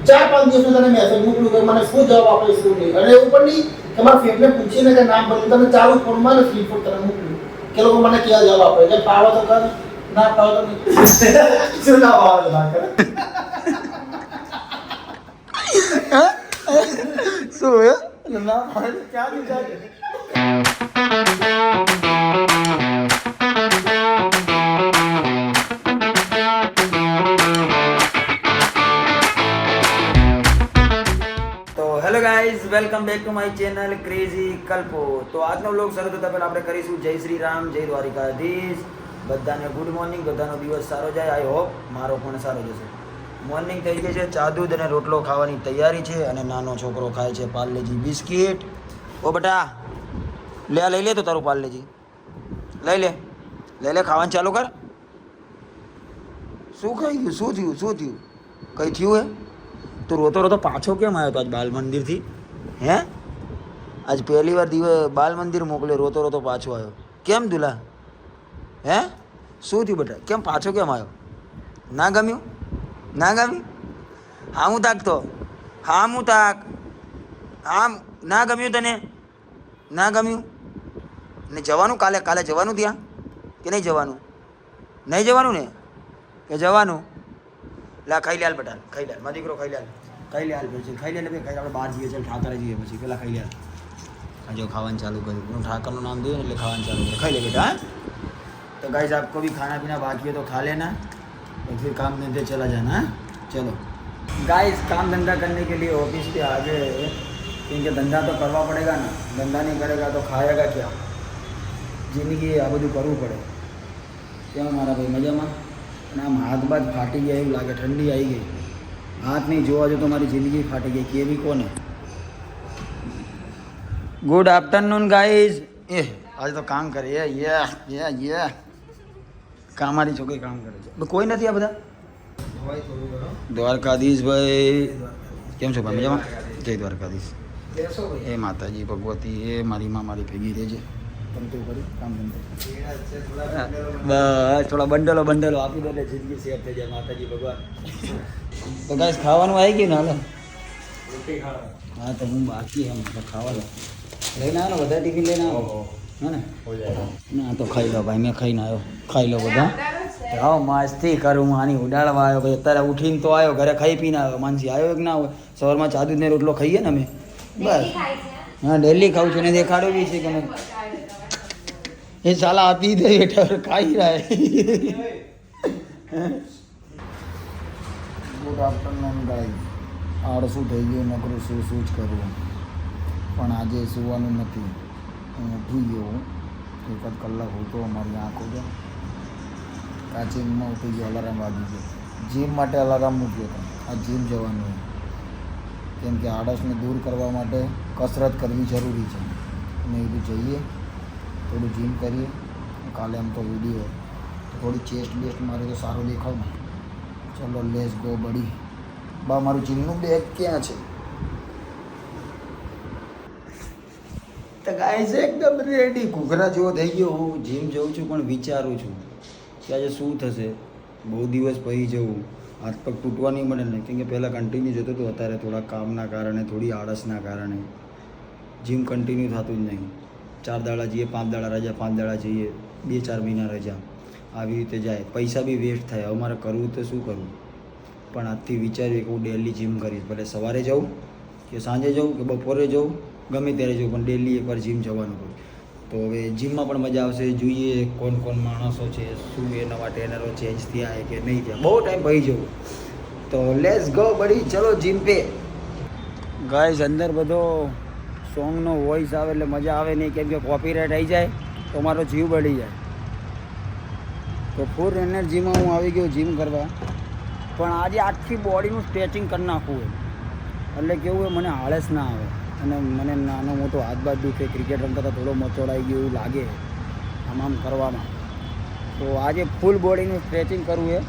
4-5 દિવસમાં તને મેસેજ મોકલું કે મને શું જવાબ આપે શું નહીં. અને એવું પણ નહીં કે મારા ફ્રેન્ડને પૂછીને કે નામ બદલી તને ચાલુ ફોનમાં ને સ્ક્રીન તને મોકલું કે લોકો મને ક્યાં જવાબ આપે કે પાવો તો કર ના પાવો તો નહીં. શું ના પાવો ના કર શું હે ના પાડે ક્યાં જાય. Hello guys, welcome back to my channel crazy Kalpo. તો આજનો વ્લોગ શરૂ થતા પહેલાં આપણે કરીશું જય શ્રી રામ, જય દ્વારિકાધીશ. બધાને ગુડ મોર્નિંગ, બધાનો દિવસ સારો જાય. આઈ હોપ મારો પણ સારો જશે. મોર્નિંગ થઈ ગઈ છે, ચા દૂધ અને રોટલો ખાવાની તૈયારી છે. અને નાનો છોકરો ખાય છે પાર્લેજી બિસ્કિટ. ઓ બેટા લઈ લે તો તારું પાર્લેજી લઈ લે ખાવાનું ચાલુ કર. શું ખાઈ ગયું? શું થયું? કંઈ થયું હે? તો રોતો પાછો કેમ આવ્યો તો આજ બાલ મંદિરથી? હે આજ પહેલી વાર બાલ મંદિર મોકલે, રોતો પાછો આવ્યો કેમ દુલા? હે શું થયું બેટા? કેમ પાછો કેમ આવ્યો? ના ગમ્યું? હા હું તાકતો હા ના ગમ્યું તને? ના ગમ્યું ને જવાનું? કાલે જવાનું ત્યાં કે નહીં જવાનું? નહીં જવાનું ને કે જવાનું? લા ખાઈ લે બેટા, ખાઈ લે મારા દીકરો, ખાઈ લે પછી ખાઈ લે આપણે બહાર જઈએ ચાલ ઠાકરે જઈએ પછી પેલા ખાઈ લે. જો ખાવાનું ચાલુ કર્યું, હું ઠાકરનું નામ દઉં એટલે ખાવાનું ચાલુ કર્યું. ખાઈ લે બેટા. तो गाइस आपको भी खाना पीना बाकी है तो खा लेना और फिर काम धंधे चला जाना. चलो गाइस, काम धंधा करने के लिए ऑफिस पे आ गए क्योंकि धंधा तो करवा पड़ेगा ना. धंधा नहीं करेगा तो खाएगा क्या? जिंदगी आ બધું કરવું પડે. કેમ મારા ભાઈ મજામાં? અને આમ હાથ બાદ ફાટી ગયા એવું લાગે, ઠંડી આવી ગઈ. હાથ નહીં જોવા જો તો મારી જિંદગી ફાટી ગઈ. કેવી કોને? Good afternoon guys. આજે તો કામ કરે યે કામ મારી છોકરી કામ કરે છે. કોઈ નથી આ બધા? દ્વારકાધીશ ભાઈ કેમ છો ભાઈ? મજામાં? જય દ્વારકાધીશ. એ માતાજી ભગવતી, એ મારી માં મારી ભેગી રહેજે. બસ થોડા બંડલો આપી દો એટલે જિંદગી શેર થઈ જાય. માતાજી ભગવાન. તો ગાઈસ ખાવાનું આવી ગયું ને? હાલો હા તો હું બાકી એમ ખાવાનું લઈને આવ્યો ને, બધા ટિફિન લઈને આવ્યો હે ને? ના તો ખાઈ લો ભાઈ, મેં ખાઈને આવ્યો. ખાઈ લો બધા. હા મસ્તી કરું હું, આની ઉડાડવા આવ્યો ભાઈ. અત્યારે ઉઠીને તો આવ્યો, ઘરે ખાઈ પીને આવ્યો. માનસી આવ્યો કે ના હોય? સવારમાં ચા દૂધ ને રોટલો ખાઈએ ને અમે. બસ હા ડેલી ખાઉં છું ને દેખાડો બી છે કે મેં એ સાલા આપી દે બેટા ખાઈ રહ્યા. Good afternoon guys. આળસું થઈ ગયું, નકરું શું જ કરવું. પણ આજે સુવાનું નથી. હું ઉઠી ગયો, એક જ કલાક હોતો અમારી આંખો જો કાચીમાં ઉઠી ગયો. અલાર્મ વાગી ગયો. જીમ માટે અલાર્મ મૂક્યો હતો. આ જીમ જવાનું કેમ કે આળસને દૂર કરવા માટે કસરત કરવી જરૂરી છે. મેં કીધું જઈએ થોડું જીમ કરીએ. કાલે આમ તો વિડીયો થોડી ચેસ્ટ બેસ્ટ મારે તો સારું દેખાવ ને. ચલો લેટ્સ ગો બડી. બા મારું જીમનું બેગ ક્યાં છે? તો ગાઈસ એકદમ રેડી ઘૂઘરા જેવો થઈ ગયો. હું જીમ જઉં છું પણ વિચારું છું કે આજે શું થશે. બહુ દિવસ પછી જવું, હાથ પગ તૂટવા નહીં મળે ને. કેમ કે પહેલાં કન્ટિન્યુ જતો હતો, અત્યારે થોડા કામના કારણે, થોડી આળસના કારણે જીમ કન્ટિન્યુ થતું જ નહીં. 4 દાડા જઈએ, 5 દાડા રજા, 5 દાડા જઈએ, 2-4 મહિના રજા, આવી રીતે જાય. પૈસા બી વેસ્ટ થાય. હવે મારે કરવું તો શું કરવું? પણ આજથી વિચાર્યું કે હું ડેલી જીમ કરીશ. ભલે સવારે જાઉં કે સાંજે જાઉં કે બપોરે જાઉં, ગમે ત્યારે જાઉં, પણ ડેલી એકવાર જીમ જવાનું હોય. તો હવે જીમમાં પણ મજા આવશે. જોઈએ કોણ માણસો છે, શું એ નવા ટ્રેનરો ચેન્જ થયા કે નહીં થયા. બહુ ટાઈમ પછી જવું. તો લેટ્સ ગો બડી, ચલો જીમ પે. ગાઈઝ અંદર બધો સોંગનો વોઇસ આવે એટલે મજા આવે નહીં, કેમ કે કોપીરાઇટ આવી જાય તો મારો જીવ બળી જાય. તો ફૂલ એનર્જીમાં હું આવી ગયો જીમ કરવા. પણ આજે આખી બોડીનું સ્ટ્રેચિંગ કરી નાખવું હોય એટલે કેવું હોય, મને આળસ ના આવે. અને મને નાનો મોટો હાથ બાદ દુખે, ક્રિકેટ રમતા થોડો મચોડાઈ ગયો એવું લાગે આમ કરવામાં. તો આજે ફૂલ બોડીનું સ્ટ્રેચિંગ કરવું છે.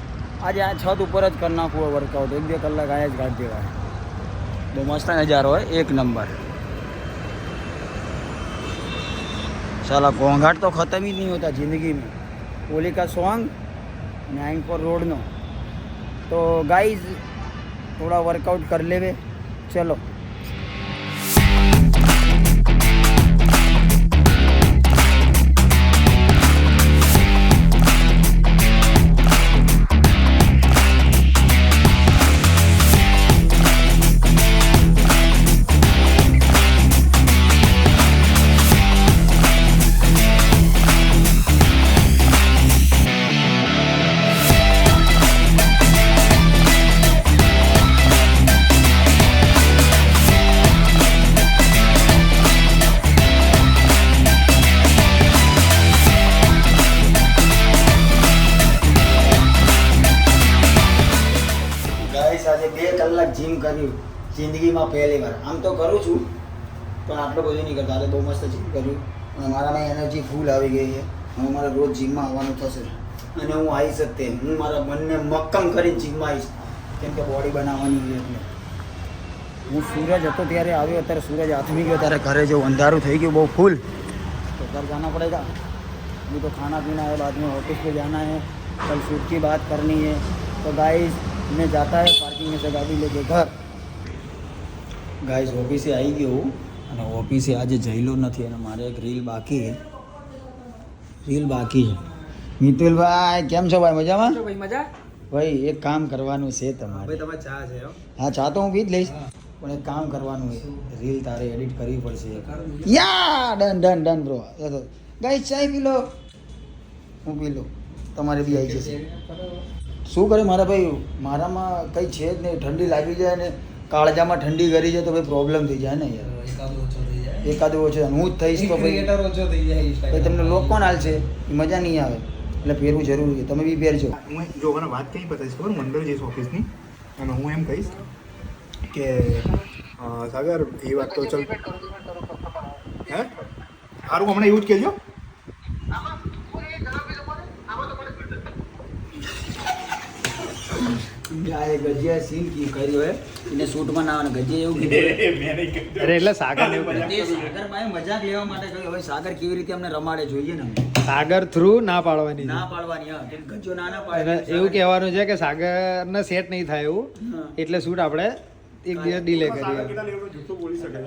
આજે આ છત ઉપર જ કરી નાખવું હોય વર્કઆઉટ. 1-2 કલાક આયા જ કાઢ દેવાય. બહુ મસ્ત નજારો હોય, એક નંબર. साला घोंघाट तो ख़त्म ही नहीं होता ज़िंदगी में. ओली का सॉन्ग 9 रोड नो. तो गाइज थोड़ा वर्कआउट कर लेवे चलो। આજે 2 કલાક જીમ કર્યું જિંદગીમાં પહેલી વાર. આમ તો કરું છું પણ આટલું બધું નહીં કરતા. આજે બહુ મસ્ત જીમ કર્યું અને મારામાં એનર્જી ફૂલ આવી ગઈ છે. હવે મારે રોજ જીમમાં આવવાનું થશે અને હું આવીશ જ તે. હું મારા મનને મક્કમ કરીને જીમમાં આવીશ કેમ કે બોડી બનાવવાની છે એટલે. હું સૂરજ હતો ત્યારે આવ્યો, અત્યારે સૂરજ આથમી ગયો ત્યારે ઘરે જેવું અંધારું થઈ ગયું બહુ ફૂલ. તો घर जाना पड़ेगा. अभी तो खाना पीना है, बाद में ऑफिस पे जाना है, कल शूट की बात करनी है. तो गाइस मैं जाता है पार्किंग में से गाड़ी लेके घर. गाइस ઓફિસે આવી ગયો અને ઓફિસે આજે જઈલો નથી અને મારે એક રીલ બાકી છે. મિતુલભાઈ કેમ છો ભાઈ? મજામાં? ભાઈ મજા? ભાઈ એક કામ કરવાનું છે તમારે. ભાઈ તમારે ચા છે? હા ચા તો હું પી જ લઈશ પણ એક કામ કરવાનું છે. રીલ તારે એડિટ કરવી પડશે. યા ડન બ્રો. ગાઈસ ચાય પી લો, હું પી લો, તમારે બી આવી જશે. શું કરે મારા ભાઈ, મારામાં કંઈ છે જ નહીં. ઠંડી લાગી જાય ને કાળજામાં ઠંડી કરી જાય તો ભાઈ પ્રોબ્લેમ થઈ જાય ને યાર. એકાદું ઓછો હું જ થઈશ તો ભાઈ તમને લોક કોણ હાલશે? એ મજા નહીં આવે એટલે પહેરવું જરૂરી છે. તમે બી પહેરજો. હું જો મને વાત કઈ બતાવીશ ખબર, હું અંદર જઈશ ઓફિસની અને હું એમ કહીશ કે સાગર એ વાત તો ચલ હે સારું હમણાં એવું જ કહેજો. ગજિયા સીન કી કર્યો હે એને શૂટમાં ના આવે. ગજિયા એવું કીધું અરે એટલે સાગર ને એવું તે સાગર ભાઈ મજાક લેવા માટે કહ્યું. હવે સાગર કેવી રીતે અમને રમાડે જોઈએ ને. સાગર થ્રુ ના પાડવાની ના પાડવાની. હા કે ગજો ના પાડે. એવું કહેવાનું છે કે સાગર ને સેટ નહીં થાય એવું, એટલે શૂટ આપણે એક દિવસ ડીલે કરીએ. જૂઠું બોલી શકે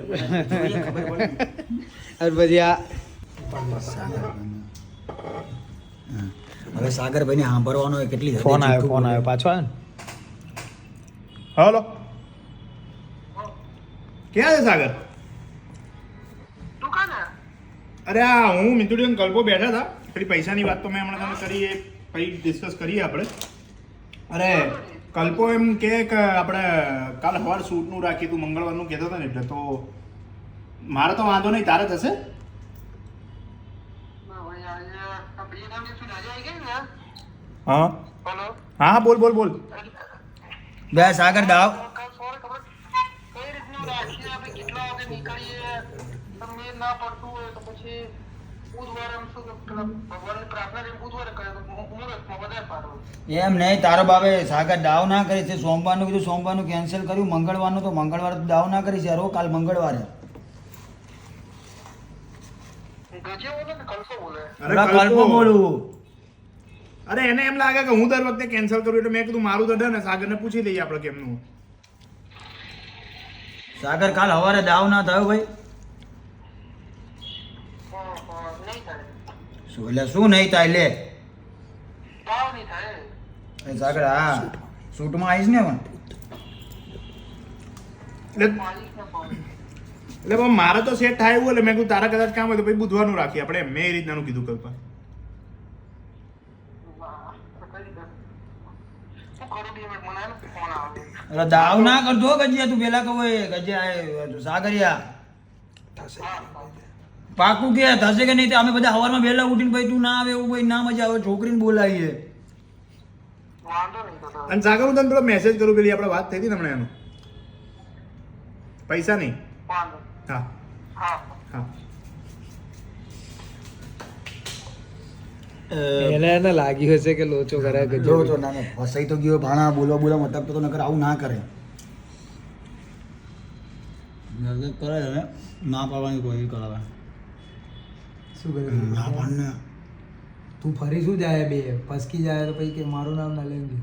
અને પછી આ હવે સાગરભાઈને સાંભળવાનો હોય કેટલી હદે ફોન જૂઠું બોલે. આવ્યો પાછો આવ્યો ને. હલો ક્યાં છે સાગર? અરે આ હું મિતુડિયન કલ્પો બેઠા હતા. પેલી પૈસાની વાત તો મેં હમણાં તમે કરી એ પછી ડિસ્કસ કરીએ આપણે. અરે કલ્પો એમ કે આપણે કાલ સવાર શૂટનું રાખીએ, તું મંગળવારનું કહેતો હતો ને એટલે તો મારે તો વાંધો નહીં, તારે થશે? હા હા બોલ બોલ બોલ. બે સાગર દાવ એમ નહીં. તારો બાપે સાગર દાવ ના કરી છે. સોમવારનું કીધું, સોમવારનું કેન્સલ કર્યું. મંગળવારનું તો મંગળવારે દાવ ના કરી છે. યાર કાલ મંગળવારે કલ્પો બોલું. અરે એને એમ લાગે કે હું દર વખતે કેન્સલ કરું એટલે મેં કીધું મારું તો ડર ને, સાગરને પૂછી લઈએ આપણે કેમનું. સાગર કાલ સવારે દાવ ના થયો ભાઈ. શું એટલે શું નહીં થાય લે એ સાગર? હા શૂટમાં આવીશ ને પણ એટલે પણ મારે તો સેટ થાય એવું એટલે મેં કીધું તારા કદાચ કામ હોય તો પછી બુધવારનું રાખીએ આપણે. મેં એ રીતનાનું કીધું કલ્પા. અરે દાવ ના કરતો ગજિયા. તું પેલા કહો ગજિયા સાગરિયા પાકું કે થશે કે નહીં? અમે બધા સવારમાં વહેલા ઉઠીને ભાઈ તું ના આવે એવું ભાઈ ના મજા આવે. છોકરીને બોલાવીએ. અને સાગર હું તને પેલો મેસેજ કરું, પેલી આપણે વાત થઈ હતી ને હમણાં એનું પૈસા નહીં. હા હા એને લાગ્યું હશે કે લોચો કરે કે જો તો ના ફસાઈ તો ગયો. ભાણા બોલવા મતલબ તો નકર આવું ના કરે. કરે હવે ના પાડવાની કોઈ કરાવે. શું કરે? ના પાડને તું ફરી શું જાય બે ફસકી જાય તો પછી કે મારું નામ ના લેંગે.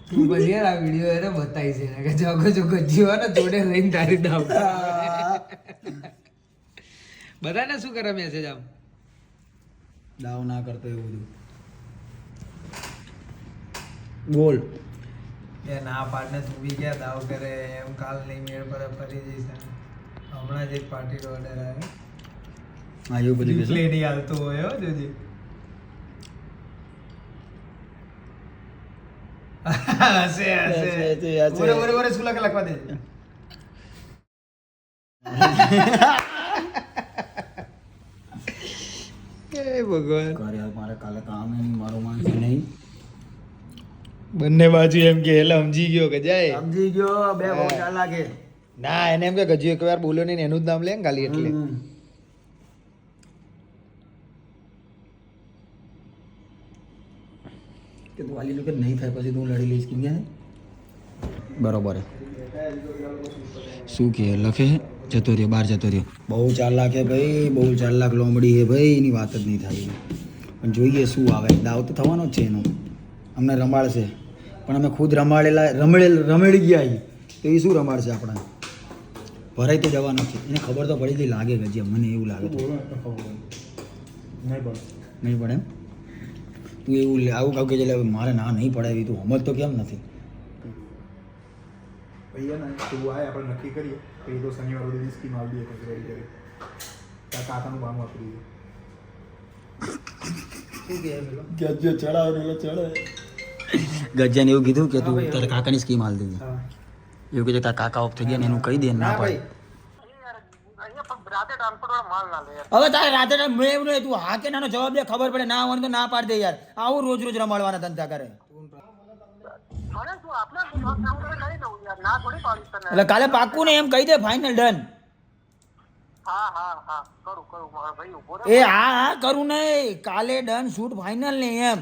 તું પછી યાર આ વિડીયો એને બતાવી છે ને કે જગો જો ગજ્યો ને જોડે રહીને તારી દાવ બધાને શું કરે મેસેજ આમ દાવ ના કરતો એવું બધું બોલ. એ ના પાડને તું બી ક્યાં દાવ કરે એમ કાલ નહીં મેળ પર ફરી જઈશ હમણાં જ એક પાર્ટીનો ઓર્ડર આવ્યો હા એવું બધું કહેશે. રિપ્લે નહીં આવતો હોય હો જોજે હશે હશે ઓરે શું લખવા દે એ ભગવાન ઘરે હવે મારે કાલે કામ નહીં, મારો માણસ નહીં. બંને બાજુ એમ કે એટલે સમજી ગયો કે જાય સમજી ગયો બે બહુ ચાલાકે. ના એને એમ કે ગજુ એક વાર બોલ્યો નહીં ને એનું જ નામ લે ને ખાલી એટલે હમ. કે તું વાલી કે નહીં થાય પછી તું લડી લઈશ કેમ કે બરોબર હે. શું કે લખે જતો રહ્યો બહાર જતો રહ્યો. બહુ ચાલાક હે ભાઈ, બહુ ચાલાક લોમડી હે ભાઈ, એની વાત જ નહીં થાય. પણ જોઈએ શું આવે. દાવ તો થવાનો જ છે એનો, અમને રમાડશે પણ અમે ખુદ રમેડી ગયા છીએ તો એ શું રમાડશે આપણા. ભરાઈ તો જવાનો છે, એને ખબર તો પડી ગઈ લાગે ગજિયા, મને એવું લાગે છે. નહીં પડે એમ તું એવું આવું કહું કે એટલે મારે ના નહીં પડાવી, તું હમત તો કેમ નથી. ભૈયા ને તું આય આપણે નક્કી કરીએ કે એ તો શનિવાર સુધી સ્કીમ આવી દઈએ કંઈક રેડી કરી ત્યાં કાકાનું કામ વાપરી દઈએ. ગજ્જાને એવું કીધું કે તું તારા કાકાની સ્કીમ હાલ દેજે. એવું કીધું તારા કાકા ઓફ થઈ ગયા ને એનું કહી દે ના પાડે. હવે તારે રાતે મેં એવું નહીં, તું હા કે નાનો જવાબ દે, ખબર પડે. ના હોય તો ના પાડ દે યાર. આવું રોજ રોજ રમાડવાના ધંધા કરે. એટલે કાલે પાક્કું ને એમ કહી દે, ફાઇનલ ડન. એ હા હા કરું નહીં, કાલે ડન શૂટ ફાઇનલ ને એમ.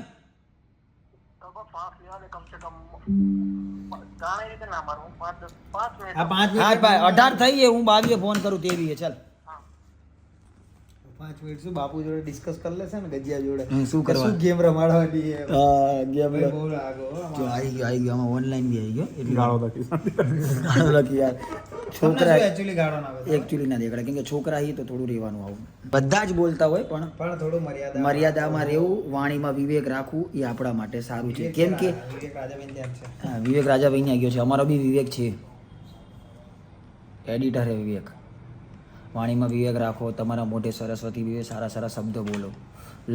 આ 5 મિનિટ 18 થઈ ગયે, હું 22 ફોન કરું તેવી ચાલ. 5 મિનિટ શું બાપુ જોડે ડિસ્કસ કરી લેશે ને ગજિયા જોડે શું કરવા? શું ગેમ રમાડવાની છે ગેમ ભાઈ બહુ લાગો જો આવી ગયો આમાં ઓનલાઈન બી આવી ગયો એટલે ગાળો લખી ગાળો લખી યાર. છોકરા એકચ્યુઅલી ગાડો ના આવે એકચ્યુઅલી ના દેખાડે, કેમ કે છોકરા અહીં તો થોડું રહેવાનું આવું. બધા જ બોલતા હોય પણ પણ થોડું મર્યાદામાં રહેવું, વાણીમાં વિવેક રાખવું એ આપણા માટે સારું છે. કેમ કે હા, વિવેક રાજાભાઈ ત્યાં ગયો છે, અમારો બી વિવેક છે, એડિટર હે વિવેક. વાણીમાં વિવેક રાખો, તમારા મોઢે સરસ્વતી વિવેક, સારા સારા શબ્દો બોલો.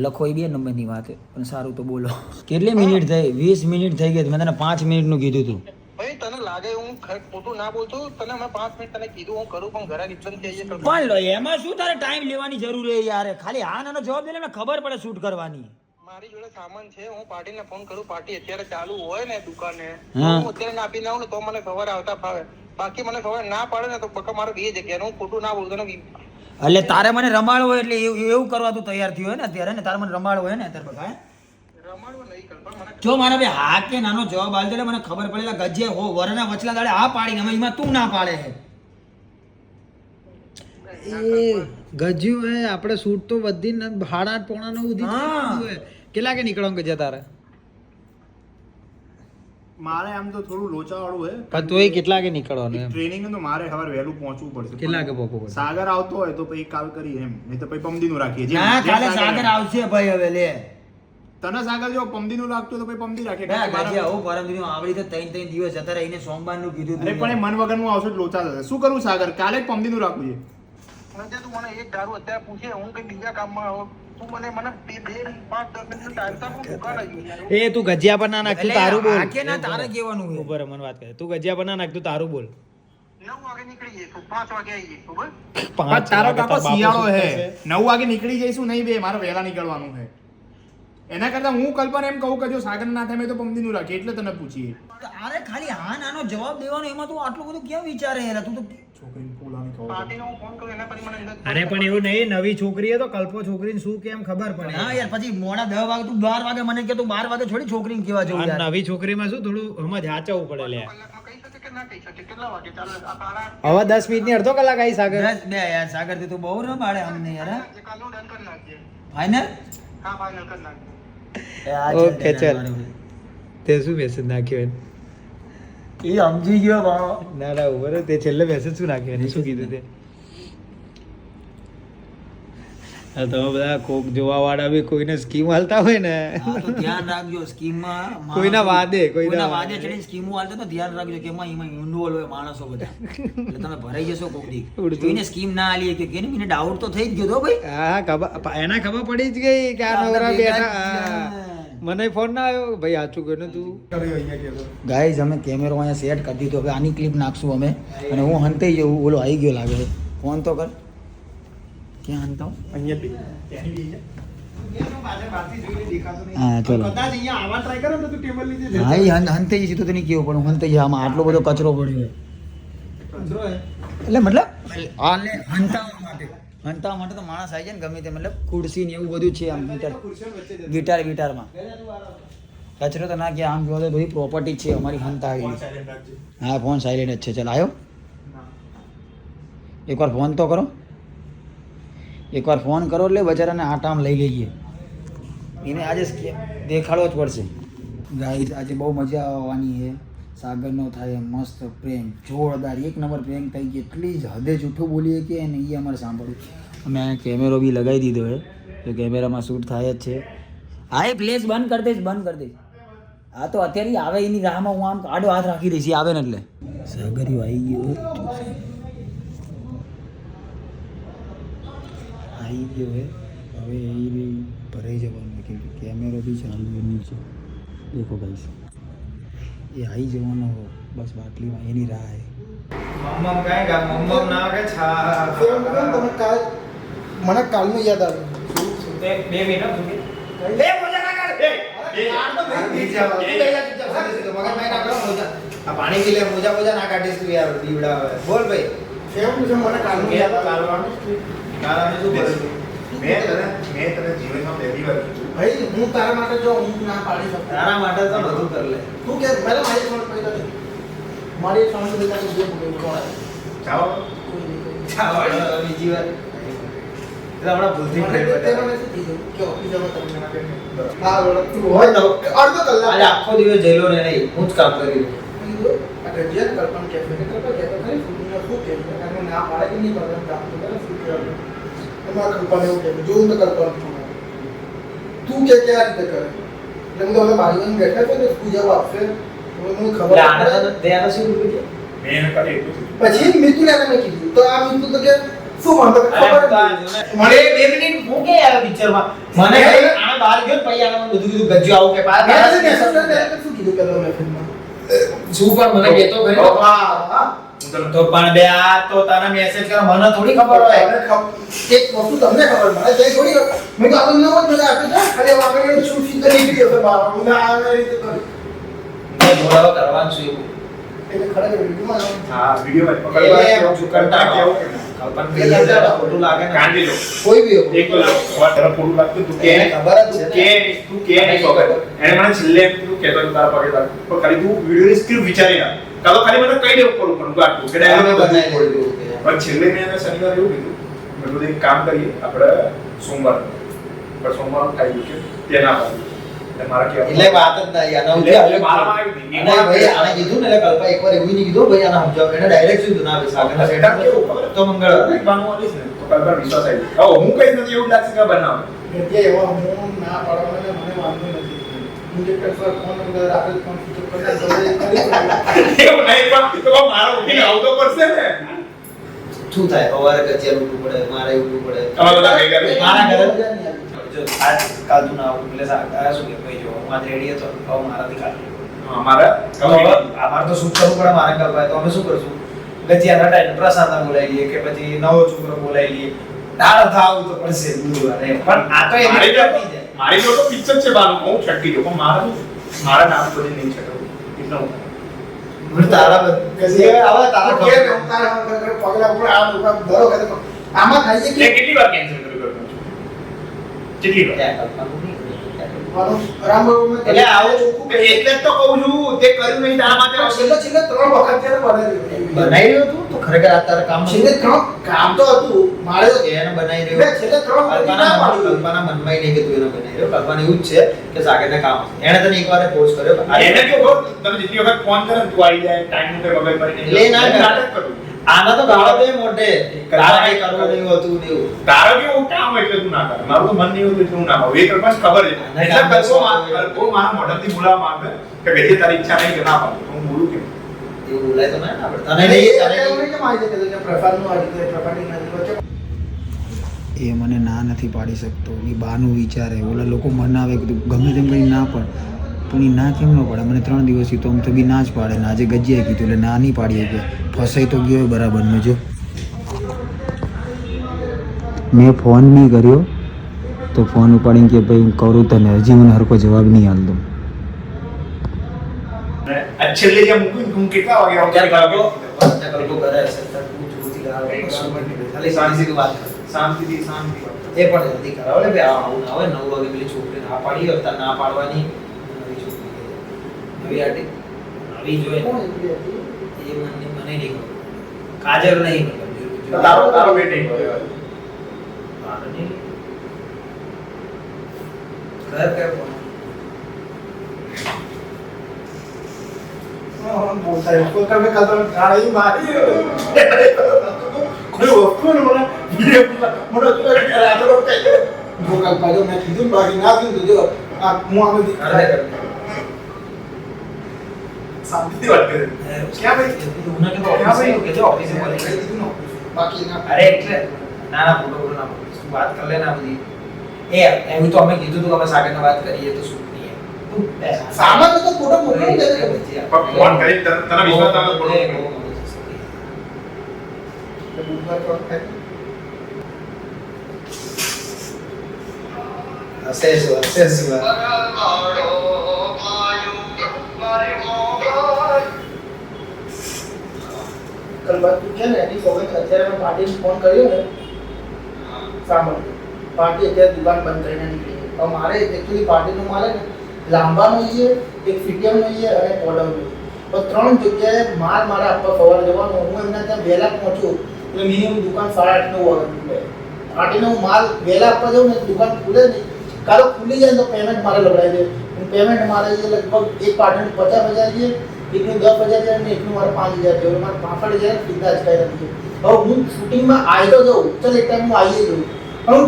લખો એ 2 નંબરની વાત છે પણ સારું તો બોલો. કેટલી મિનિટ થઈ? 20 મિનિટ થઈ ગઈ. મેં તને 5 મિનિટનું કીધું હતું. ભાઈ તને લાગે હું ખોટું ના બોલતો તને મેં 5 મિનિટ તને કીધું હું કરું પણ ઘરે એકદમ જઈએ પણ લો એમાં શું તારે ટાઈમ લેવાની જરૂર છે યાર? ખાલી હા નાનો જવાબ દે ને, ખબર પડે શૂટ કરવાની. મારી જોડે સામાન છે હું પાર્ટીને ફોન કરું પાર્ટી અત્યારે ચાલુ હોય ને દુકાને હા. હું અત્યારે ના આપીને આવું ને તો મને ખબર આવતા ફાવે બાકી મને ખબર ના પડે ને તો બકા મારો 2 જગ્યા હું ખોટું ના બોલતો ને એટલે તારે મને રમાડવો હોય એટલે એવું કરવા તું તૈયાર થયો હોય ને અત્યારે ને? તારે મને રમાડવો હોય ને અત્યારે બકા હે? રમાડવા નહીં કર પણ મને જો મારા બે હા કે નાનો જવાબ આલ દે એટલે મને ખબર પડેલા ગજે હો વરના વચલા દાડે હા પાડી ને એમાં તું ના પાડે છે. એ ગજ્યું હે આપણે શૂટ તો બધી 8:30 પોણા 9 સુધી હા. થયું હે. કેટલા કે નીકળવાનું ગજ્યા તારે? મારે આમ તો થોડું લોચાવાળું હે પણ તોય કેટલા કે નીકળવાનું એમ? ટ્રેનિંગ તો મારે સવારે વહેલું પહોંચવું પડશે. કેટલા કે પોકો પડે? સાગર આવતો હોય તો પછી કાલ કરીએ એમ, નહીં તો પછી પમદીનું રાખીએ. જેમ- ના જેમ કાલે સાગર આવશે ભાઈ હવે લે. તને સાગર જો પમદીનું લાગતું હોય તો પછી પમદી રાખીએ. ના કારણ કે ગજે મારા- હું પરમ દીનું આવડી તો 3 દિવસ જતા રહીને સોમવારનું કીધું અરે પણ એ મન વગરનું આવશે તો લોચા થશે. શું કરવું સાગર? કાલે જ પમદીનું રાખવું છે. તું મને એક દારૂ અત્યારે પૂછે હું કઈ બીજા કામમાં આવું તું મને 2 5 10 મિનિટ ટાઈમ તો હું ભૂખા રહી ગયો એ તું ગજિયા પર ના નાખ, તું તારું બોલ. હા કે ના તારે કહેવાનું છે. ઉપર મને વાત કરે, તું ગજિયા પર ના નાખ, તું તારું બોલ. 9 વાગે નીકળી જઈશું 5 વાગે આવી જઈશું બસ પણ તારો વાગે કાકો તાર બાપુ શિયાળો શું હે કરશે? 9 વાગે નીકળી જઈશું નહીં બે, મારે વહેલા નીકળવાનું છે. એના કરતા હું કલ્પના એમ કહું કે જો સાગર ના થાય તો પમદીનું રાખીએ એટલે તને પૂછીએ. અરે ખાલી હા નાનો જવાબ દેવાનો, એમાં તું આટલું બધું કેમ વિચારે યાર? તું તો છોકરીને બોલાવવાની ખબર પાર્ટીનો હું ફોન કરું એના પછી મને અરે પણ એવું નહીં, નવી છોકરી હે તો કલ્પો છોકરીને શું કેમ ખબર પડે. હા યાર પછી મોડા 10 વાગે તું 12 વાગે મને કે તું 12 વાગે થોડી છોકરીને કેવા જવું આ યાર? નવી છોકરીમાં શું થોડું સમજ હાચવવું પડે લે. કલાકમાં કહી શકે કે ના કહી શકે કેટલા વાગે ચાલો આ તારા હવે 10 મિનિટની અડધો કલાક આવી સાગર. બસ બે યાર સાગર થી તું બહુ રમાડે અમને યાર. જે કાલનું ડન કરી નાખજે ફાઇનલ હા ફાઇનલ કરી નાખજે ઓકે ચાલ. તે શું મેસેજ નાખ્યો એને? એ સમજી ગયો ભાવ. ના ના ઉભો રહે. તે છેલ્લે મેસેજ શું નાખ્યો એને? શું કીધું તે? હા, તમે બધા કોક જોવા વાળા બી કોઈને સ્કીમ હાલતા હોય ને, હા, તો ધ્યાન રાખજો સ્કીમમાં કોઈના વાદે કોઈના વાદે ચડીને સ્કીમો હાલતો તો ધ્યાન રાખજો કે એમાં ઇન્વોલ્વ હોય માણસો બધા, એટલે તમે ભરાઈ જશો કોક દી. ઉડતું. જોઈને સ્કીમ ના આલી કે કેને મને ડાઉટ તો થઈ જ ગયો તો ભાઈ. હા ખબર, એના ખબર પડી જ ગઈ કે આ નવરા બેઠા. હા. મને ફોન ના આવ્યો ભાઈ, સાચું કહ્યું ને તું. ગાઈઝ અમે કેમેરો અહીંયા સેટ કરી દીધો, હવે આની ક્લિપ નાખશું અમે, અને હું હંતાઈ જવું. ઓલો આવી ગયો લાગે છે. ફોન તો કર. ક્યાં હંતાવ? હા ચલો. કદાચ અહીંયા આવા ટ્રાય કરે ને તો તું ટેબલ નીચે હા એ હંતાઈ જશે તો તને કેવું પણ હંતાઈ જાય. આમાં આટલો બધો કચરો પડ્યો એટલે મતલબ આને હંતાવા માટે તો માણસ આવી જાય ને ગમે તે, મતલબ ખુરશી ને એવું બધું છે આમ ગિટારમાં કચરો તો ના કે આમ જોવા તો બધી પ્રોપર્ટી છે અમારી હંતાવી. હા ફોન સાયલેન્ટ જ છે. ચાલ આવ્યો, એકવાર ફોન તો કરો, એકવાર ફોન કરો એટલે બચારાને આટામ લઈ લઈએ. એને આજે દેખાડવો જ પડશે. ગાઈસ આજે બહુ મજા આવવાની છે. સાગરનો થાય મસ્ત પ્રેમ, જોરદાર એક નંબર પ્રેમ થઈ ગઈ. એટલી જ હદે જૂઠું બોલીએ કે એને એ અમારે સાંભળ્યું. અમે કેમેરો બી લગાવી દીધો છે તો કેમેરામાં શૂટ થાય જ છે. હા એ પ્લેસ બંધ કરી દઈશ. હા તો અત્યારે આવે એની રાહમાં હું આમ આડો હાથ રાખી દઈશ આવે ને એટલે. સાગરિયો આવી ગયો હે. હવે એ બી ભરાઈ જવાનું કેમ કે કેમેરો બી ચાલુ એની છે. દેખો ગાઈસ એ આવી જવાનો બસ બાટલીમાં એની રાહ હે. મમ્મમ કાંઈ ગા મમ્મમ ના કે છા તમે કાલ મને કાલનું યાદ આવ્યું. બે મિનિટ સુધી એ મજા ના કર. આ પાણી પી લે. મોજા ના કાઢીશ તું યાર દીવડા હવે. બોલ ભાઈ કેવું છે મને કાલનું યાદ આવ્યું. કાલાને શું કરું? મેં તને જીવનમાં પહેલી વાર કીધું. ભાઈ હું તારા માટે જો હું ના પાડી શકું. તારા માટે તો બધું કર લે. તું કે પહેલા મારી ફોન પડી ગયો. મારી ફોન પડી ગયો જે બોલ્યો કોણ? જાઓ. ચાલો બીજી વાર એટલે હમણાં ભૂલથી મને ફ્રેન્ડ તે બતાવ્યો. મને શું કીધું કે ઓફિસમાં તમને હા બોલો તું હોય તો અડધો આજે કલાક આખો દિવસ જઈલો ને નહીં હું જ કામ કરી આ ગજિયન કલ્પન કેફે ને કલ્પન કેફે ખરી ફૂટને શું કે કારણ ના પાડે કે નહીં પાડે કામ તો કરે શું કે એમાં કલ્પન એવું કે જોઉં તો કલ્પન તું કે ક્યાં રીતે કરે એટલે હું તો હવે બાજુમાં બેઠા છે ને પૂજા આપશે તો મને ખબર એટલે પડે. આને ધ્યાન શું કર્યું? મેં એને કરી એટલું કીધું. પછી મિતુને મેં કીધું તો આ મિતુ તો કે શું વાંધો ખબર જ નહીં. મને 2 મિનિટ હું કે આવ્યો પિક્ચરમાં મને કઈ આને બહાર ગયો ને પછી આને બધું કીધું ગજ્જો આવું કે પાર મેં તને message કરીને શું કીધું કે તમે ફિલ્મમાં શું પણ મને કહેતો ખરી હા હા તો પણ બે આ તો તને મેસેજ કરો મને થોડી ખબર હોય એક વસ્તુ તમને ખબર મળે છે થોડી મેં તો આગળ ન હોત બધા આપી દે ખાલી આગળ શું સીધો નીકળી ગયો બાબા હું આ રીતે કરી બોલાવો કરવાનું છું એવું એટલે ખરેખર વિડીયોમાં હા વિડીયોમાં એ પકડવા ચુકંટા કેવું કે કલ્પન પેલા જરા ખોટું લાગે ને કાંડી લો. કોઈ બી એક તો લાવ. તમારે તરફ ખોટું લાગતું તું કે એને ખબર જ છે ને. તું કે નહીં ખબર. એને મને છેલ્લે તું કહેતો હતો તારા પગે લાગ. પણ ખાલી તું વિડીયોની સ્ક્રિપ્ટ વિચારી ના. કાં તો ખાલી મને કહી દેવું પડું પણ આટલું કે અમે ડાયરેક્ટ બનાવી દીધું પણ છેલ્લે મેં એને શનિવારે એવું કીધું મેં કીધું એક કામ કરીએ આપણે સોમવાર પણ સોમવાર થાય ગયું કે તે ના પાડ્યું. એટલે મારા કહેવાનું એટલે વાત જ નહીં આના ઉઠી એટલે મારામાં આવી હતી. અને ભાઈ આને કીધું ને એટલે કલ્પા એકવાર એવું નહીં કીધું ભાઈ આને સમજાવ એને ડાયરેક્ટ શું ના ભાઈ સાગરના સેટઅપ કેવું ખબર? તો મંગળવાર એક બાનું આલીશ ને તો કાલ પર વિશ્વાસ આવી જાય. હવે હું કઈ નથી એવું લાગશે કે બનાવે. એટલે એવા હું ના પાડવાને મને વાંધો નથી હું જે પેપર ફોન નંબર આપે ફોન સ્વિચ ઓફ કરી દો કરી એવું નહીં પણ તો મારો ઉઠીને આવતો પડશે ને. શું થાય સવારે કચેર ઉઠવું પડે મારે ઉઠવું પડે તમે બધા ભેગા થઈ. મારા ઘરે જો આજ કાલ તું ના આવું એટલે આ શું કે ભાઈ જો હું આજ રેડી હતો હવે મારાથી કાલ અમારા તો હવે અમારે તો શું કરવું પડે મારા કલ્પાએ તો અમે શું કરશું ગજિયાના ટાઈમ પ્રસાદ બોલાવી લઈએ કે પછી નવો છોકરો બોલાવી લઈએ તાળ થાવું તો પડશે ગુરુવારે પણ આ તો એની મારી રીતે જો- પતી જાય. મારી જો તો પિક્ચર છે બાનું હું છટકી દઉં પણ મારા નામ બધી નહીં છટકવું એટલે હું હું તારા ગજિયા આવે તારા કે હું તારા પગલા ઉપર આ લોકો ધરો કરે આમાં થાય છે તે કે કેટલી વાર કેન્સલ કર્યું કેટલી વાર ત્યાં કલ્પનાનું નહીં કર્યું. એટલે આવો ચોખ્ખું કે એટલે જ તો કહું છું તે કર્યું નહીં તારા માટે છેલ્લે 3 વખત ત્યારે બનાવી રહ્યો તું તો ખરેખર આ તારા કામ છેલ્લે 3 કામ તો હતું મારે તો એને બનાવી રહ્યો મેં છેલ્લે 3 વખત ના પાડી કલ્પના મનમાં નહીં કે તું એને બનાવી રહ્યો કલ્પના એવું જ છે કે સાગરને કામ હશે. એણે તને એકવાર પોઝ કર્યો એને કેવું કહું, તમે જેટલી વખત ફોન કરે ને તું આવી જાય ટાઈમ નું કઈ વગર પડી લે ના કર. નાટક કરું. આના તો ગાળો બે મોઢે તારા કઈ કરવું નહીં હોતું ને એવું. તારો કેવું કામ હોય એટલે તું ના કર. મારું તો મન નહીં હોતું એટલે હું ના કરું. એ કલ્પના ખબર છે. એટલે કલ્પો મારા મોઢાથી બોલાવવા માંગે કે ગજે તારી ઈચ્છા નહીં કે ના પાડું. હું બોલું કેમ? એવું બોલાય તો ના આપણે તને અને નહીં એ તને અત્યારે નહીં. મને કેમ આવી જાય કે પ્રફારનું આ રીતે પ્રફારની નથી વચ્ચે એ મને ના નથી પાડી શકતો એ બાનું વિચારે ઓલા લોકો મનાવે કે તું ગમે તેમ કરી ના પણ એ ના કેમ ન પાડે મને 3 દિવસથી તો આમ તો બી ના જ પાડે ને આજે ગજ્યાએ કીધું એટલે ના નહીં પાડીએ કે ફસાઈ તો ગયો બરાબર મેં જો મેં ફોન બી કર્યો તો ફોન ઉપાડીને કે ભાઈ હું કરું તને હજી મને હરકો જવાબ નહીં આલતો આ છેલ્લે જે મૂક્યું ને હું કેટલા વાગે આવું અત્યારે કલ્પો કરે છે ત્યારે તું જોરથી ગાળો કર. ખાલી શાંતિથી વાત કર. શાંતિથી શાંતિ એ પણ જલ્દી કરાવો ને ભાઈ આવું ના હોય 9 વાગે પેલી છોકરી ના પાડી હોય તાર ના પાડવાની નવી છોકરી નવી આટી નવી જોઈએ કોણ ને. એવી હતી? એ મને નહીં ખબર કાજલ નહીં ખબર તારો તારો બેટિંગ કર્યો મારે નહીં. ઘર કર પણ. બોલતા હોય કોઈ કમે કાતો ગાળી મારી કોઈ વસ્તુ ને મને મને તો રાતો કઈ ભોગલ પાડો મેં કીધું બાકી ના કીધું જો આ હું આમે ઘર કર. શાંતિથી વાત કરે ક્યાં ભાઈ હું ના કીધું ઓફિસે કે જો ઓફિસે બોલે કીધું ને બાકી ના અરે એટલે ના ના બોલો બોલો ના બોલો તું વાત કર લે ના બધી એ એવું તો અમે કીધું તું કે અમે સાગરને વાત કરીએ તો શું નહીં તું સામાન તો ફોટો મોકલી દે ફોન કરી તને વિશ્વાસ આવે બોલો બુધવાર પર થાય હશે શું કલબાત તું છે ને એની સોગંદ અત્યારે મેં પાર્ટીને ફોન કર્યો ને સાંભળ પાર્ટી અત્યારે દુકાન બંધ કરીને નીકળી ગઈ હવે મારે એકચ્યુઅલી પાર્ટીનું મારે ને લાંબાનો છે એક ફીટીએમનો છે અને ઓર્ડરનો તો 3 જગ્યાએ માલ મારે આપવા સવારે જવાનું હું એમના ત્યાં વહેલા પહોંચું એટલે મિનિમમ દુકાન 8:30 9 વાગે ખુલે પાર્ટીનો હું માલ વહેલા આપવા જાઉં ને દુકાન ખુલે નહીં કારો ખુલી જાય તો પેમેન્ટ મારે લગાડી દે પેમેન્ટ મારે છે લગભગ એક પાર્ટીનું 50,000 છે એકનું 10,000 છે અને એકનું મારે 5,000 છે મારે પાપડ છે સીધા જ કાંઈ નથી હવે હું શૂટિંગમાં આવી તો જાઉં ચાલ એક ટાઈમ હું આવી જઉં પણ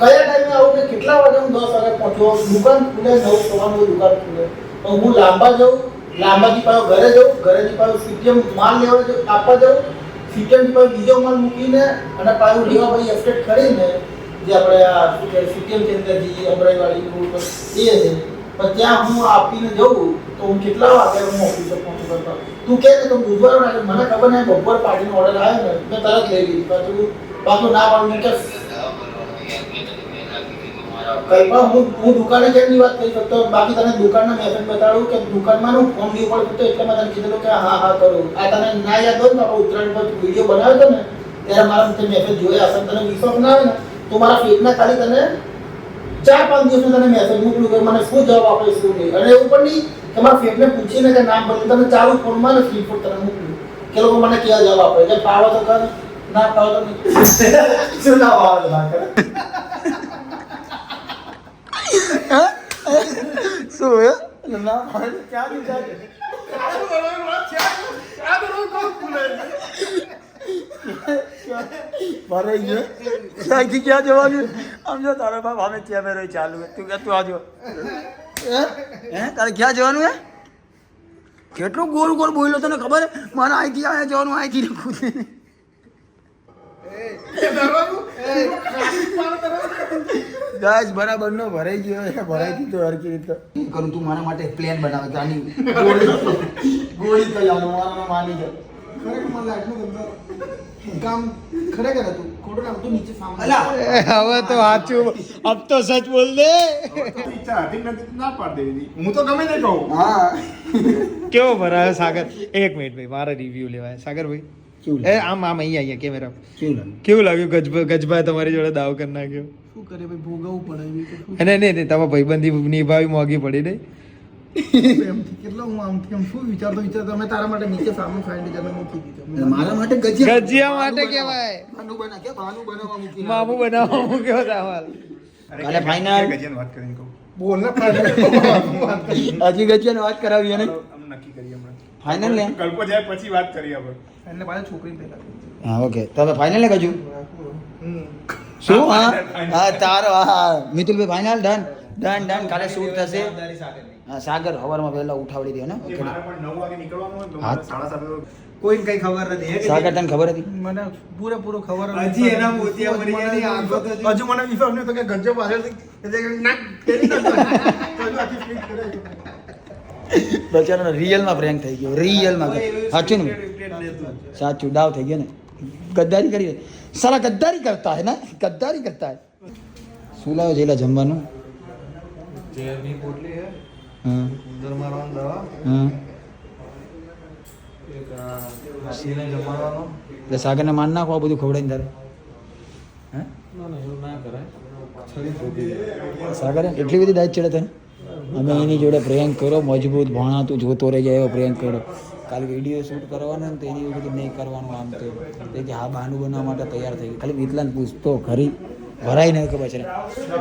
કયા ટાઈમે આવું ને કેટલા વાગે હું 10 વાગે પહોંચો દુકાન ખુલે 9 સવારનું દુકાન ખુલે તો હું લાંબા જાઉં લાંબાથી પાછો ઘરે જાઉં ઘરેથી પાછો સીટીએમ માલ લેવા જાઉં આપવા જાઉં સીટીએમથી પાછો બીજો માલ મૂકીને અને પાછું લેવા ભાઈ એફટેટ કરીને જે આપણે આ શું કહેવાય સીટીએમ કેન્દ્ર જે અમરાઈવાળી રોડ પર એ છે પણ ત્યાં હું આપીને જઉં તો હું કેટલા વાગે હું ઓફિસે પહોંચું કરતા તું કહે ને તો બુધવાર નાખે મને ખબર નહીં બપોર પાર્ટીનો ઓર્ડર આવ્યો ને મેં તરત લઈ લીધી પાછું ના પાડું કે કઈ પણ હું દુકાને જેમની વાત કરી શકતો બાકી તને દુકાનના મેસેજ બતાડું કે દુકાનમાં હું ફોન નહીં પડતો એટલે મેં તને કીધેલું કે હા હા કરું આ તને ના યાદ હોય ને આપણે ઉત્તરાયણ પર વિડીયો બનાવ્યો હતો ને ત્યારે મારા તે મેસેજ જોયા હશે તને વિશ્વાસ ના આવે ને તો મારા ફેટના ખાલી તને 4-5 દિવસમાં તને મેસેજ મોકલું કે મને શું જવાબ આપે શું નહીં અને એવું પણ નહીં કે મારા ફેટને પૂછીને કે નામ બદલું તને ચાલુ ફોનમાં ને સ્ક્રીન પર તને મોકલું કે લોકો મને કેવા જવાબ આપે કે પાવો તો કર ના પાવો તો નહીં શું ના પાવો તો ના કર શું હે ના પાડે તો ક્યાં વિચાર ભરાઈ ગયો ક્યાંથી ક્યાં જવાનું આમ જો તારો બાપ અમે કેમેરો ચાલુ હે તું કે તું આજો હે તારે ક્યાં જવાનું હે કેટલું ગોળ ગોળ બોલ્યો તને ખબર હે મારે અહીંથી અહીંયા જવાનું અહીંથી ખુદે ગાઈસ બરાબર નો ભરાઈ ગયો ભરાઈ દીધો હરકી રીતે કરું તું મારા માટે પ્લાન બનાવે કે આની ગોળી તો જાણો મારા માની જાય ખરેખર મને આટલું બધું કામ ખરેખર હતું ખોટું ના હતું નીચે સામે હવે તો સાચું અબ તો સચ બોલ દે ઈચ્છા હતી નથી ના પાડી દેવી હું તો ગમે તે કહું હા કેવો ભરાયો સાગર એક મિનિટ ભાઈ મારે રિવ્યુ લેવાય સાગર ભાઈ કેવું એ લાગ્યું? આમ અહીંયા કેમેરા કેવું લાગ્યું? કેવું લાગ્યું ગજભાઈ તમારી જોડે દાવ કરી નાખ્યો? શું કરે ભાઈ, ભોગવવું પડે એવી તો શું? અને નહીં તમારા ભાઈબંધી નિભાવી મોંઘી પડી નહીં. પ્રેમથી કેટલો હું આમથી આમ શું વિચારતો અમે તારા માટે નીચે સામું ખાઈને જમે મૂકી દીધો. અને મારા માટે ગજિયા ગજિયા માટે કહેવાય. ભાનુ બના કે ભાનુ બનાવવા મૂકી મામુ બનાવવા મૂક્યો સામાલ. કાલે final. ગજિયાની વાત કરીને કહું. બોલ ને ભાનુ. હજી ગજિયાને વાત કરાવી અને આમ નક્કી કરીએ હમણાં. ફાઇનલ લે. કલ્પો જાય પછી વાત કરીએ આપણે. એટલે પાછા છોકરીને પહેલા હા ઓકે તો હવે ફાઇનલ ને કજુ હમ. શું હા હા તારો હા મિતુલભાઈ ફાઇનલ ડન ડન ડન કાલે શૂટ થશે હા સાગર સવારમાં વહેલા ઉઠાવડી દે ને એ મારે પણ 9 વાગે નીકળવાનું હોય તો હા. મારે 7:30 કોઈને કઈ ખબર નથી હે કે સાગર તને ખબર હતી મને પૂરેપૂરો ખબર હજી એના મોતિયા મરી ગયા ની આંખો તો હજુ- હજુ મને વિશ્વાસ નતો કે ગજ્જો પાછળથી એટલે કે નાક ફેરી નાખતો. હજુ આખી ફ્લિપ કરે છે. બચારાનો રિયલમાં પ્રેન્ક થઈ ગયો રિયલમાં સાચું ને સાચું ડાવ થઈ ગયો ને ગદ્દારી કરી સાલા ગદ્દારી કરતા હે ને ગદ્દારી કરતા હે શું લાવ્યો છે એલા જમવાનું જેની પોટલી હે હા ઉંદર મારવાનો દવા હા એક હાથીને જમાડવાનો એટલે સાગરને માન નાખો આ બધું ખવડાવીને તારે હે ના ના એવું ના કરાય છરી ખોટી સાગર એટલી બધી દાજ ચડે તને અમે એની જોડે પ્રેન્ક કરો મજબૂત ભણા તું જોતો રહી જાય એવો પ્રેન્ક કરો કાલે વિડીયો શૂટ કરવાનો ને તો એની એવું બધું નહીં કરવાનું આમ તો તે કે હા બાનું બનાવવા માટે તૈયાર થઈ ગયું ખાલી વિતલાને પૂછતો ખરી ભરાઈ નહીં ખબર છે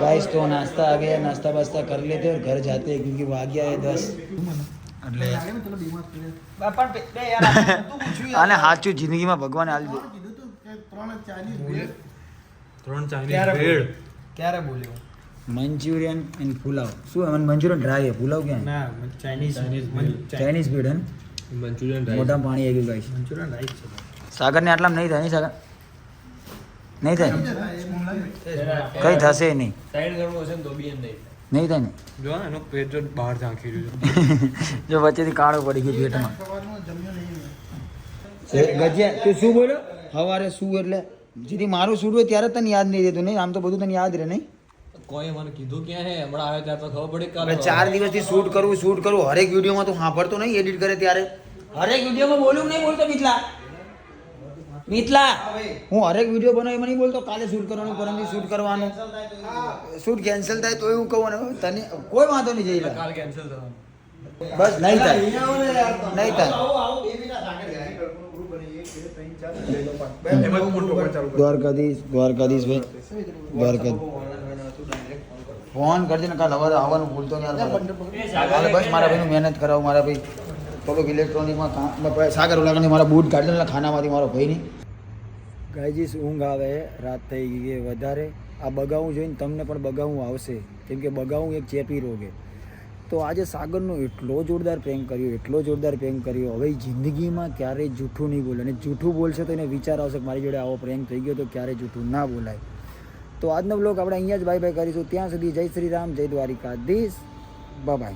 ગાઈસ તો નાસ્તા આ ગયા નાસ્તા બાસ્તા કરી લેते और घर जाते हैं क्योंकि वाग्या है 10 એટલે પેલો બીમાર પડ્યો. બાપા બે યાર તું પૂછ્યું આને સાચું જિંદગીમાં ભગવાને આલી દે કીધું તું કે 3 ચાઇનીઝ ભેળ. ક્યારે બોલ્યો મંચુરિયન એન્ડ પુલાવ શું મને મંચુરિયન ડ્રાય હે પુલાવ ક્યાં ના ચાઇનીઝ ચાઇનીઝ ભેળ હે મંચુરિયન મોઢામાં પાણી આવી ગયું ગાઈસ મંચુરિયન રાઈસ છે સાગરને આટલામાં નહીં થાય નહીં સાગર નહીં થાય ને? કઈ થશે નહીં સાઈડ કરવો હશે ને તો બી એમ નહીં નહીં થાય ને જો એનો પેટ જો બહાર ઝાંખી રહ્યું જો વચ્ચેથી કાળો પડી ગયો પેટમાં સવારનું જમ્યો નહીં મેં. ગજિયા તું શું બોલ્યો સવારે શું એટલે જેથી મારું શૂટ હોય ત્યારે તને યાદ નહીં રહેતું નહીં આમ તો બધું તને યાદ રહે નહીં કોઈ મને કીધું ક્યાં હે હમણાં આવ્યો ત્યારે તો ખબર પડી કે હવે 4 દિવસથી શૂટ કરું હરેક વિડીયોમાં તું સાંભળતો નહીં એડિટ કરે ત્યારે હરેક વિડીયોમાં બોલું નહીં બોલતો મિતલા હું હરેક વિડીયો બનાવી મને નહીં બોલતો કાલે શૂટ કરવાનું પરમથી શૂટ કરવાનું શૂટ કેન્સલ થાય તો એવું કહું ને તને કોઈ વાંધો નહીં જઈ કાલ કેન્સલ થવાનું બસ નહીં થાય નહીં થાય દ્વારકાધીશ ભાઈ ફોન કરજે ને કાલ સવારે આવવાનું ભૂલતો નહીં હાલ બસ મારા ભાઈનું મહેનત કરાવું મારા ભાઈ થોડુંક ઇલેક્ટ્રોનિકમાં કામ સાગર ઉલાગણની મારા બૂટ કાઢી લે ખાનામાંથી મારો ભાઈ નહીં ગાયજીસ ઊંઘ આવે રાત થઈ ગઈ વધારે આ બગાવું જોઈને તમને પણ બગાવું આવશે કેમ કે બગાવું એક ચેપી રોગ છે તો આજે સાગરનો એટલો જોરદાર પ્રેન્ક કર્યો હવે જિંદગીમાં ક્યારેય જૂઠું નહીં બોલે અને જૂઠું બોલશે તો એને વિચાર આવશે કે મારી જોડે આવો પ્રેન્ક થઈ ગયો તો ક્યારેય જૂઠું ના બોલાય તો આજનો બ્લોગ આપણે અહીંયા જ બાય બાય કરીશું ત્યાં સુધી જય શ્રી રામ જય દ્વારિકાધીશ બાય.